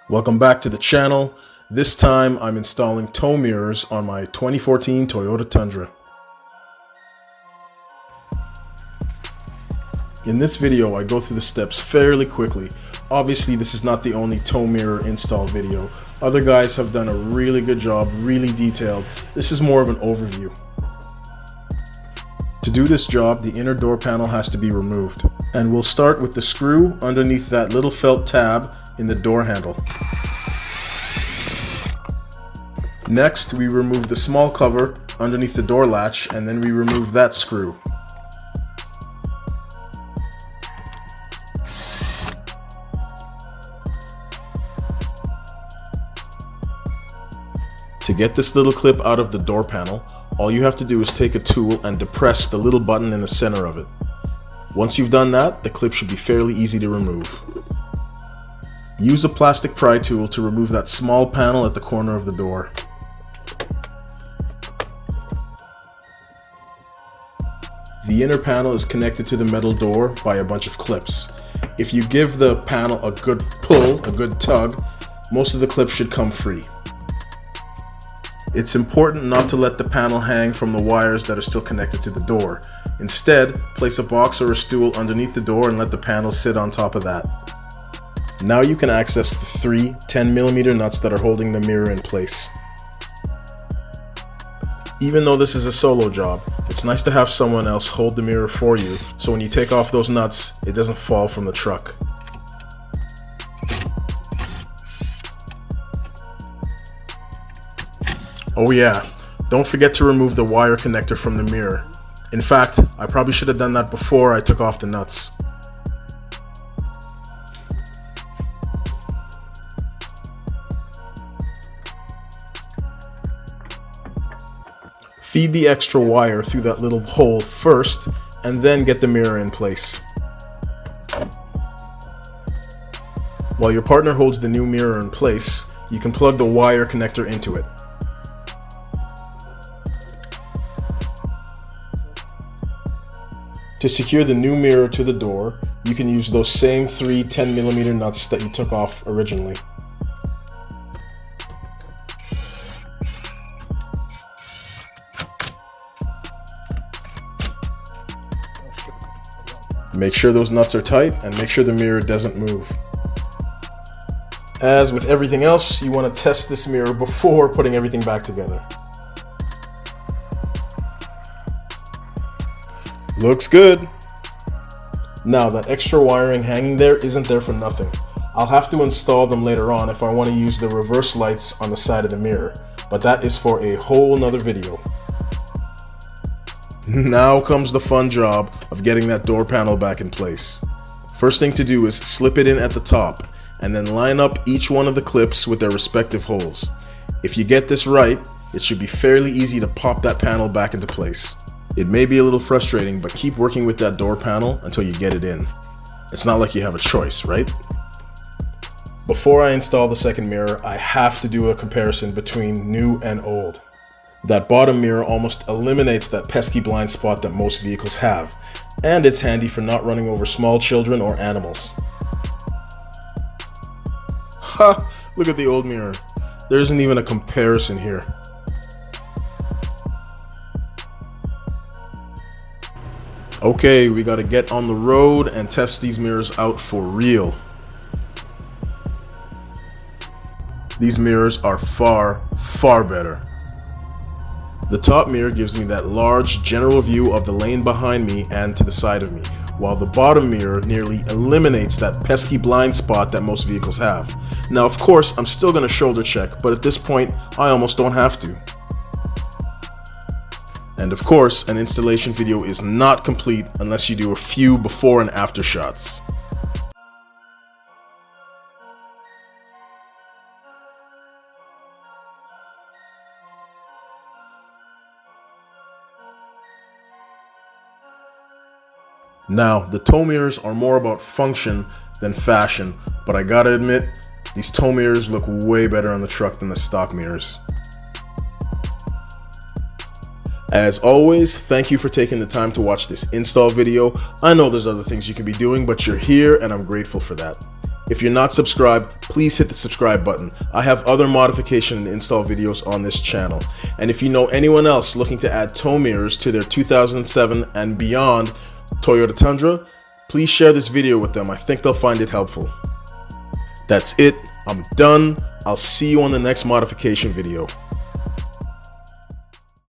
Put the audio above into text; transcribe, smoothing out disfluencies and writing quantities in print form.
Welcome back to the channel. This time I'm installing tow mirrors on my 2014 Toyota Tundra. In this video I go through the steps fairly quickly. Obviously this is not the only tow mirror install video. Other guys have done a really good job, really detailed. This is more of an overview. To do this job, the inner door panel has to be removed. And we'll start with the screw underneath that little felt tab in the door handle. Next, we remove the small cover underneath the door latch, and then we remove that screw. To get this little clip out of the door panel, all you have to do is take a tool and depress the little button in the center of it. Once you've done that, the clip should be fairly easy to remove. Use a plastic pry tool to remove that small panel at the corner of the door. The inner panel is connected to the metal door by a bunch of clips. If you give the panel a good pull, a good tug, most of the clips should come free. It's important not to let the panel hang from the wires that are still connected to the door. Instead, place a box or a stool underneath the door and let the panel sit on top of that. Now you can access the three 10mm nuts that are holding the mirror in place. Even though this is a solo job, it's nice to have someone else hold the mirror for you, so when you take off those nuts, it doesn't fall from the truck. Oh yeah, don't forget to remove the wire connector from the mirror. In fact, I probably should have done that before I took off the nuts. Feed the extra wire through that little hole first, and then get the mirror in place. While your partner holds the new mirror in place, you can plug the wire connector into it. To secure the new mirror to the door, you can use those same three 10mm nuts that you took off originally. Make sure those nuts are tight and make sure the mirror doesn't move. As with everything else, you want to test this mirror before putting everything back together. Looks good. Now that extra wiring hanging there isn't there for nothing. I'll have to install them later on if I want to use the reverse lights on the side of the mirror, but that is for a whole nother video. Now comes the fun job of getting that door panel back in place. First thing to do is slip it in at the top and then line up each one of the clips with their respective holes. If you get this right, it should be fairly easy to pop that panel back into place. It may be a little frustrating, but keep working with that door panel until you get it in. It's not like you have a choice, right? Before I install the second mirror, I have to do a comparison between new and old. That bottom mirror almost eliminates that pesky blind spot that most vehicles have, and it's handy for not running over small children or animals. Ha! Look at the old mirror. There isn't even a comparison here. Okay, we gotta get on the road and test these mirrors out for real. These mirrors are far, far better. The top mirror gives me that large general view of the lane behind me and to the side of me, while the bottom mirror nearly eliminates that pesky blind spot that most vehicles have. Now of course, I'm still gonna shoulder check, but at this point, I almost don't have to. And of course, an installation video is not complete unless you do a few before and after shots. Now, the tow mirrors are more about function than fashion, but I gotta admit, these tow mirrors look way better on the truck than the stock mirrors. As always, thank you for taking the time to watch this install video. I know there's other things you could be doing, but you're here and I'm grateful for that. If you're not subscribed, please hit the subscribe button. I have other modification and install videos on this channel. And if you know anyone else looking to add tow mirrors to their 2007 and beyond Toyota Tundra, please share this video with them. I think they'll find it helpful. That's it. I'm done. I'll see you on the next modification video.